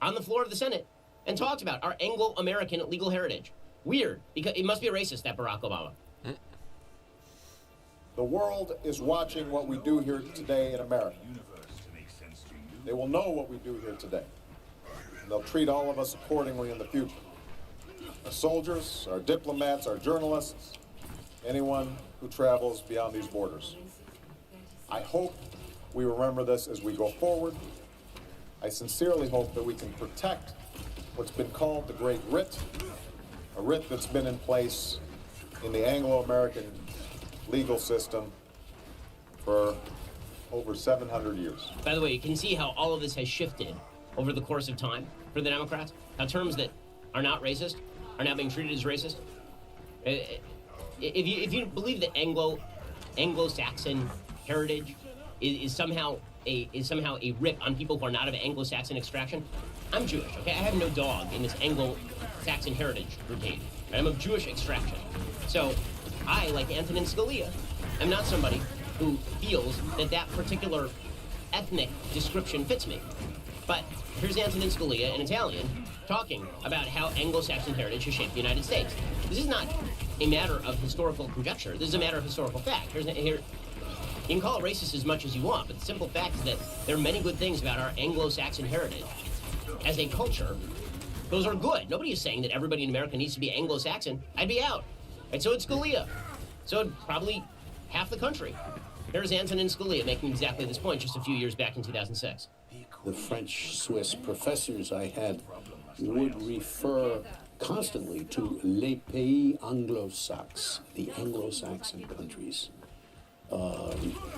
on the floor of the Senate and talked about our Anglo-American legal heritage. Weird, because it must be a racist, that Barack Obama. The world is watching what we do here today in America. They will know what we do here today. And they'll treat all of us accordingly in the future. Our soldiers, our diplomats, our journalists, anyone who travels beyond these borders. I hope we remember this as we go forward. I sincerely hope that we can protect what's been called the Great Writ, a writ that's been in place in the Anglo-American legal system for over 700 years. By the way, you can see how all of this has shifted over the course of time for the Democrats. How terms that are not racist are now being treated as racist. If you believe that Anglo-Saxon heritage is somehow a rip on people who are not of Anglo-Saxon extraction, I'm Jewish, okay? I have no dog in this Anglo-Saxon heritage brigade. Right? I'm of Jewish extraction. So I, like Antonin Scalia, am not somebody who feels that particular ethnic description fits me. But here's Antonin Scalia, an Italian, talking about how Anglo-Saxon heritage has shaped the United States. This is not a matter of historical conjecture. This is a matter of historical fact. You can call it racist as much as you want, but the simple fact is that there are many good things about our Anglo-Saxon heritage. As a culture, those are good. Nobody is saying that everybody in America needs to be Anglo-Saxon. I'd be out. And so it's Scalia. So probably half the country. Here's Antonin Scalia making exactly this point just a few years back in 2006. The French-Swiss professors I had would refer constantly to les pays anglo-saxons, the Anglo-Saxon countries,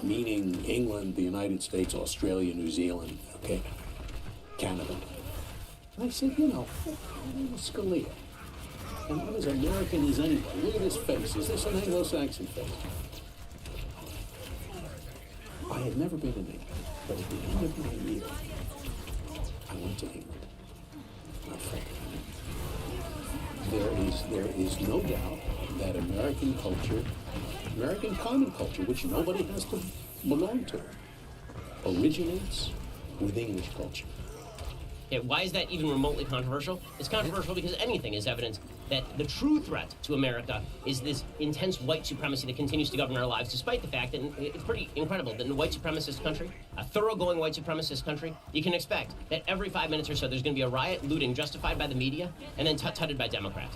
meaning England, the United States, Australia, New Zealand, okay, Canada. And I said, Scalia. And what as American as anybody? Look at his face. Is this an Anglo-Saxon face? I had never been in England, but at the end of my year, I went to England. I felt it. There is no doubt that American culture, American common culture, which nobody has to belong to, originates with English culture. Okay, why is that even remotely controversial? It's controversial because anything is evidence that the true threat to America is this intense white supremacy that continues to govern our lives, despite the fact that it's pretty incredible that in a white supremacist country, a thoroughgoing white supremacist country, you can expect that every 5 minutes or so there's going to be a riot, looting justified by the media, and then tut-tutted by Democrats,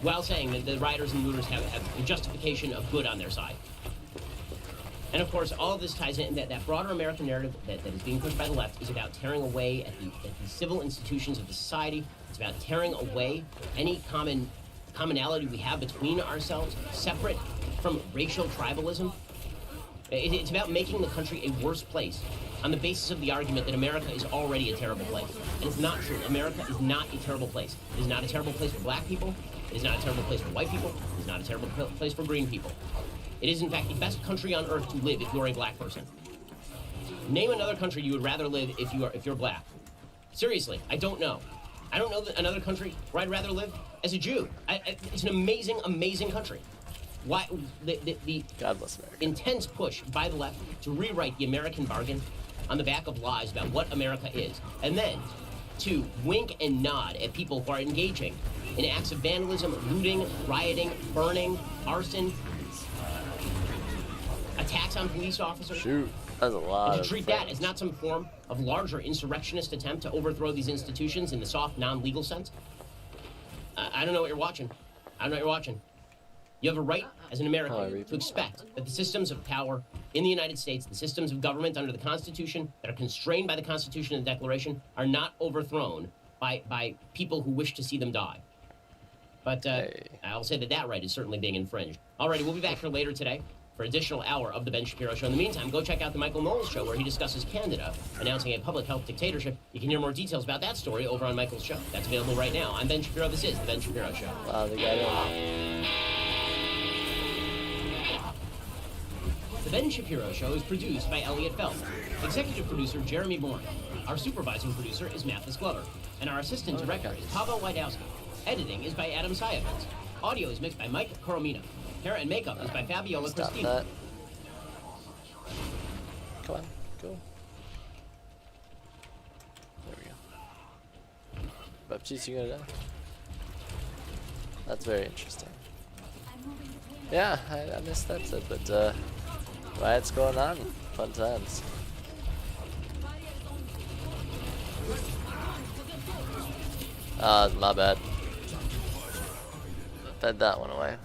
while saying that the rioters and looters have the justification of good on their side. And of course, all of this ties in that broader American narrative that is being pushed by the left is about tearing away at the civil institutions of the society. It's about tearing away any commonality we have between ourselves, separate from racial tribalism. It's about making the country a worse place on the basis of the argument that America is already a terrible place. And it's not true. America is not a terrible place. It is not a terrible place for black people. It is not a terrible place for white people. It is not a terrible place for green people. It is, in fact, the best country on earth to live if you're a black person. Name another country you would rather live if you're black. Seriously, I don't know. I don't know another country where I'd rather live as a Jew. It's an amazing, amazing country. Why the God bless America. Intense push by the left to rewrite the American bargain on the back of lies about what America is, and then to wink and nod at people who are engaging in acts of vandalism, looting, rioting, burning, arson, attacks on police officers. Shoot, that's a lot. And to treat that as not some form of larger insurrectionist attempt to overthrow these institutions in the soft, non-legal sense. I don't know what you're watching. I don't know what you're watching. You have a right, as an American, to expect that the systems of power in the United States, the systems of government under the Constitution that are constrained by the Constitution and the Declaration, are not overthrown by people who wish to see them die. But I'll say that right is certainly being infringed. Alrighty, we'll be back here later today for an additional hour of the Ben Shapiro Show. In the meantime, go check out the Michael Knowles Show, where he discusses Canada announcing a public health dictatorship. You can hear more details about that story over on Michael's show. That's available right now. I'm Ben Shapiro. This is the Ben Shapiro Show. Wow, they got it. The Ben Shapiro Show is produced by Elliot Feld. Executive producer Jeremy Bourne. Our supervising producer is Mathis Glover. And our assistant director is Pavel Wydowski. Editing is by Adam Sayevitz. Audio is mixed by Mike Coromina. Hair and makeup is by Fabiola Stop Cristina. that. Come on, go. There we go. Baptiste, you gonna die? That's very interesting. Yeah, I missed that set, but riots going on. Fun times. My bad. Fed that one away.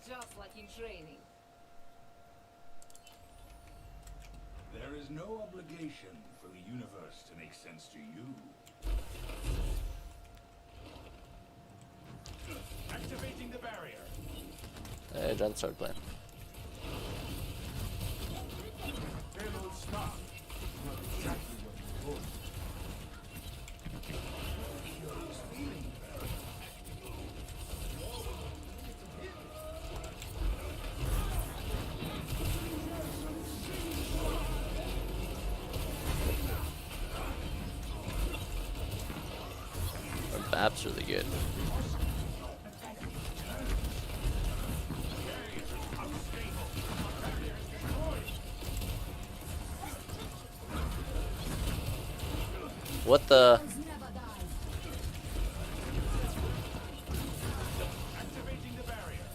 Just like in training. There is no obligation for the universe to make sense to you. Activating the barrier. Hey, John started playing. Payload stop. Not exactly what you want. Bap's really good. What the? Activating the barrier.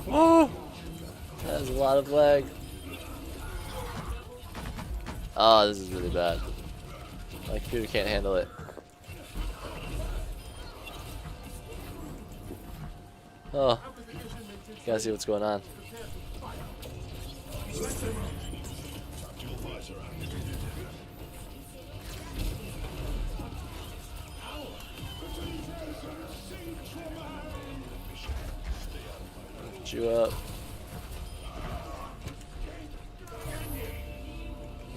Oh, that's a lot of lag. Oh, this is really bad. My computer can't handle it. Oh, gotta see what's going on. Get you up.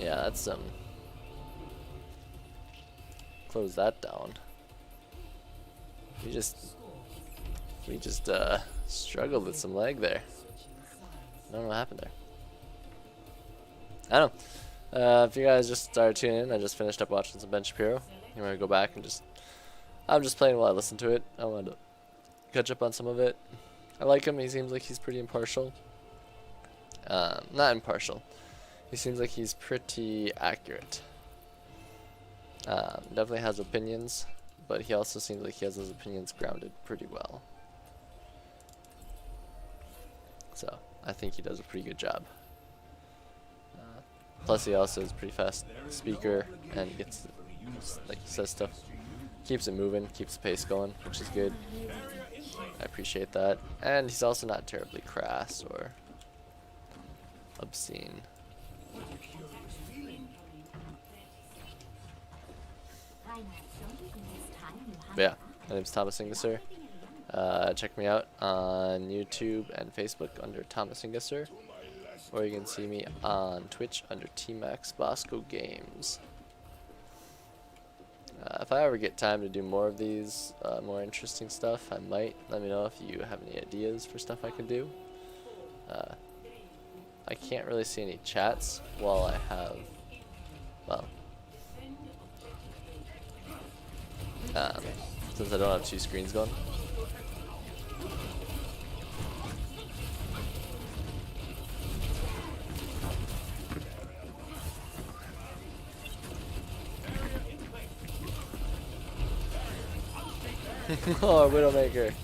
Yeah, that's close that down. We just struggled with some lag there. I don't know what happened there. I don't know. If you guys just started tuning in, I just finished up watching some Ben Shapiro. You want to go back and I'm just playing while I listen to it. I wanted to catch up on some of it. I like him. He seems like he's pretty impartial. Not impartial. He seems like he's pretty accurate. Definitely has opinions, but he also seems like he has those opinions grounded pretty well. So I think he does a pretty good job. Plus he also is a pretty fast speaker and gets, like, he says stuff, keeps it moving, keeps the pace going, which is good. I appreciate that. And he's also not terribly crass or obscene. But yeah, my name's Thomas Ingesser. Check me out on YouTube and Facebook under Thomas Ingesser, or you can see me on Twitch under T-Max Bosco Games. If I ever get time to do more of these, more interesting stuff, I might. Let me know if you have any ideas for stuff I could do. I can't really see any chats while I have, well, since I don't have two screens going. Oh, Widowmaker.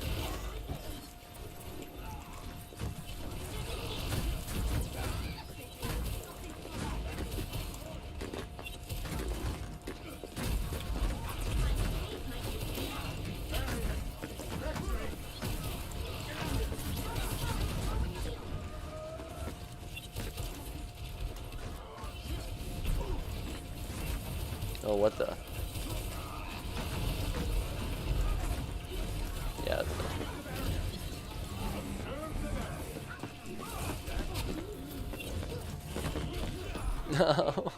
Oh, what the? Yeah. No.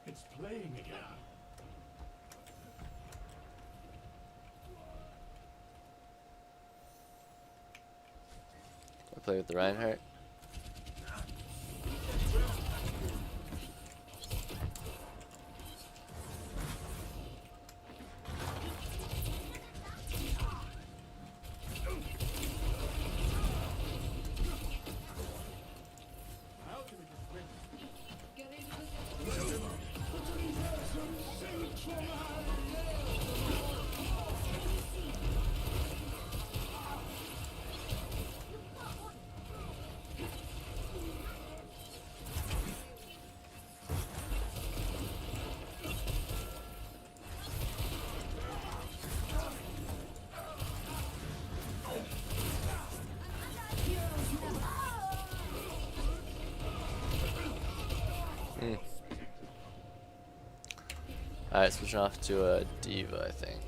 It's playing again. I play with the Reinhardt. Alright, switching off to a Diva, I think.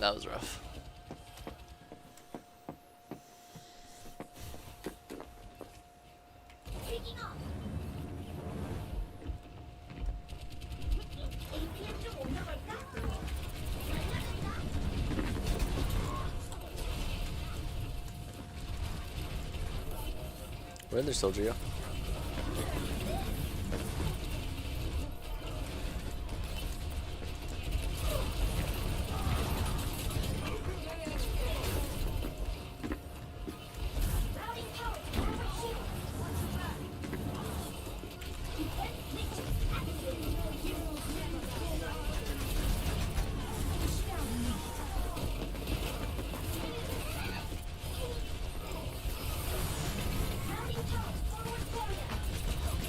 That was rough. Where'd their soldier go?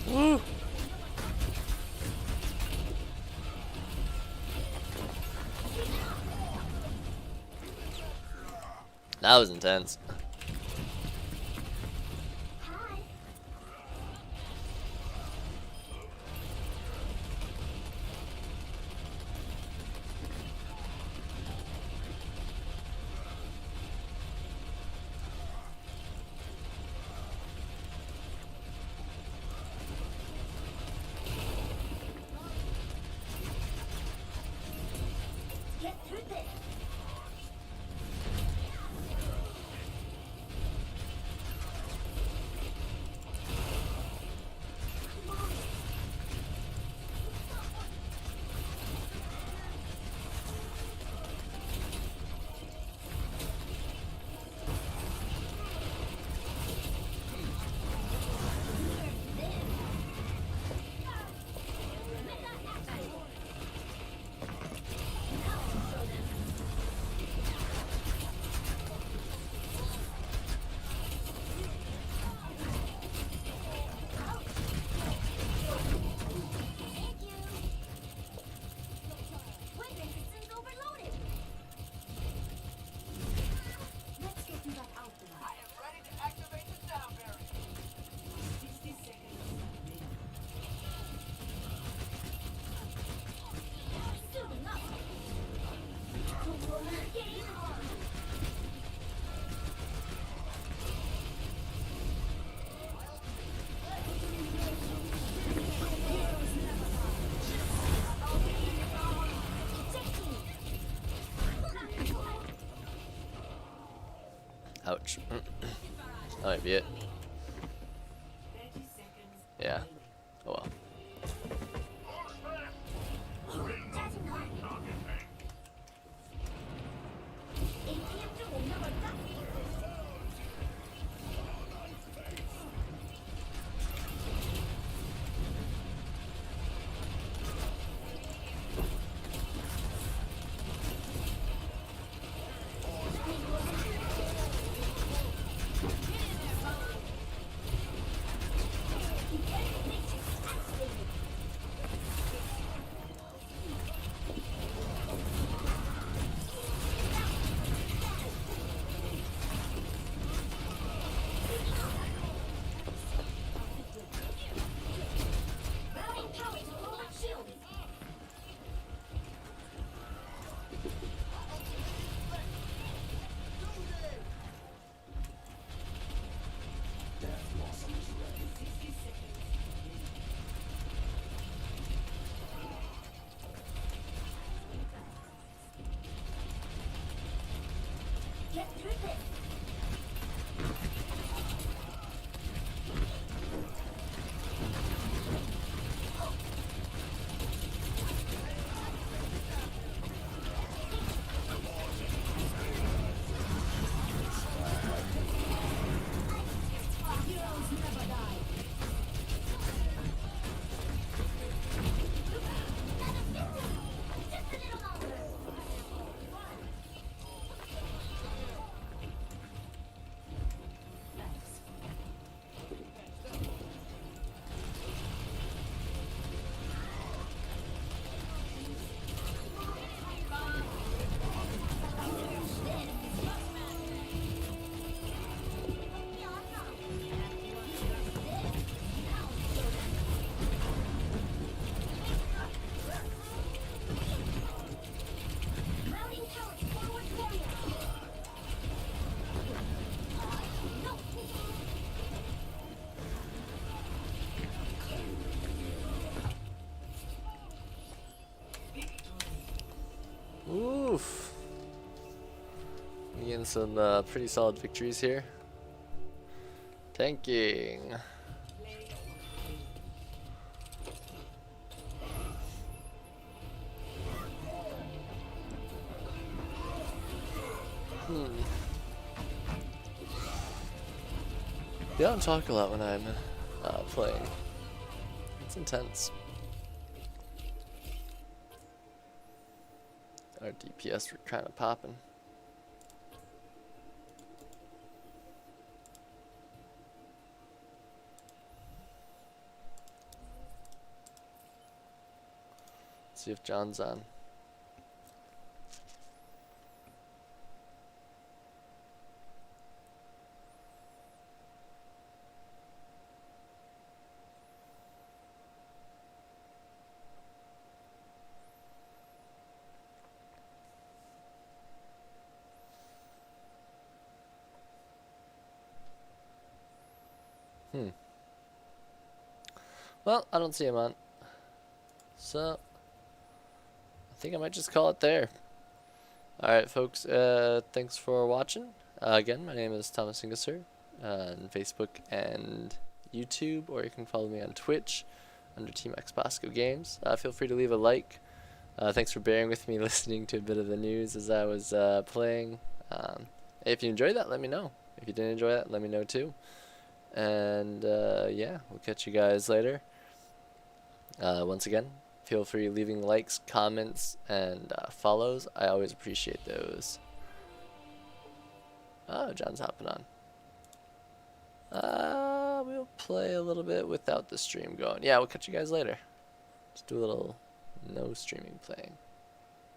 Woo! That was intense. Ouch. That might be it. Yeah. Oh well. Oof. Getting some pretty solid victories here. Tanking. Yeah, I don't talk a lot when I'm playing. It's intense. Our DPS were kind of popping. See if John's on. Well, I don't see him on. So, I think I might just call it there. Alright, folks. Thanks for watching. Again, my name is Thomas Ingesser on Facebook and YouTube, or you can follow me on Twitch under Team X Bosco Games. Feel free to leave a like. Thanks for bearing with me listening to a bit of the news as I was playing. If you enjoyed that, let me know. If you didn't enjoy that, let me know too. And yeah, we'll catch you guys later. Once again, feel free leaving likes, comments, and follows. I always appreciate those. Oh, John's hopping on. We'll play a little bit without the stream going. Yeah, we'll catch you guys later. Just do a little no streaming playing.